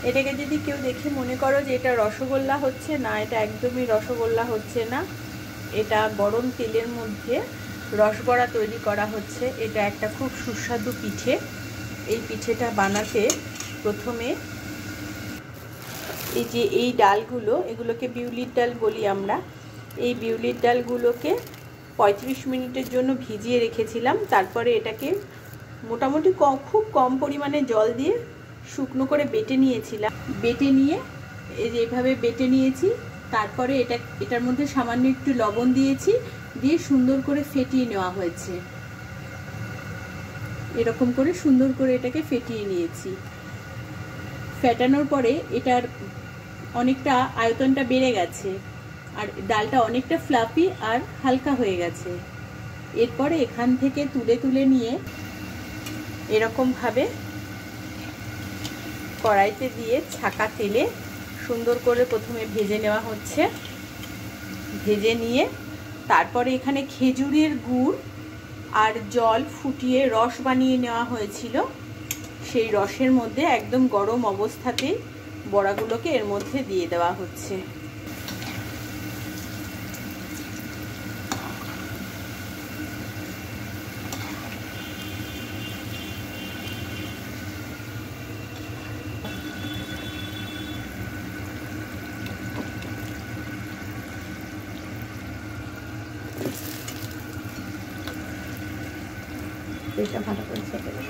এটাকে যদি কেউ দেখে মনে করো যে এটা রসগোল্লা হচ্ছে, না, এটা একদমই রসগোল্লা হচ্ছে না। এটা গরম তেলের মধ্যে রসবড়া তৈরি করা হচ্ছে। এটা একটা খুব সুস্বাদু পিঠে। এই পিঠেটা বানাতে প্রথমে এই যে এই ডালগুলো, এগুলোকে বিউলির ডাল বলি আমরা, এই বিউলির ডালগুলোকে 35 মিনিটের জন্য ভিজিয়ে রেখেছিলাম। তারপরে এটাকে মোটামুটি খুব কম পরিমাণে জল দিয়ে শুকনো করে বেটে নিয়েছিলাম। বেটে নিয়ে এই যে এইভাবে বেটে নিয়েছি। তারপরে এটার মধ্যে সামান্য একটু লবণ দিয়েছি, দিয়ে সুন্দর করে ফেটিয়ে নেওয়া হয়েছে। এরকম করে সুন্দর করে এটাকে ফেটিয়ে নিয়েছি। ফেটানোর পরে এটার অনেকটা আয়তনটা বেড়ে গেছে আর ডালটা অনেকটা ফ্লাফি আর হালকা হয়ে গেছে। এরপরে এখান থেকে তুলে তুলে নিয়ে এরকমভাবে কড়াইতে দিয়ে ছাকা তেলে সুন্দর করে প্রথমে ভেজে নেওয়া হচ্ছে। ভেজে নিয়ে তারপরে এখানে খেজুরের গুড় আর জল ফুটিয়ে রস বানিয়ে নেওয়া হয়েছিল। সেই রসের মধ্যে একদম গরম অবস্থাতেই বড়াগুলোকে এর মধ্যে দিয়ে দেওয়া হচ্ছে। এটা ভালো করে ছেঁকে দেব।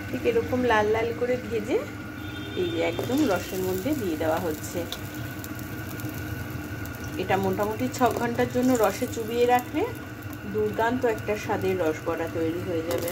ঠিক এরকম লাল লাল করে ভেজে এই যে একদম রসের মধ্যে দিয়ে দেওয়া হচ্ছে। এটা মোটামুটি 6 ঘন্টার জন্য রসে চুবিয়ে রাখলে দুর্দান্ত একটা স্বাদের রসবড়া তৈরি হয়ে যাবে।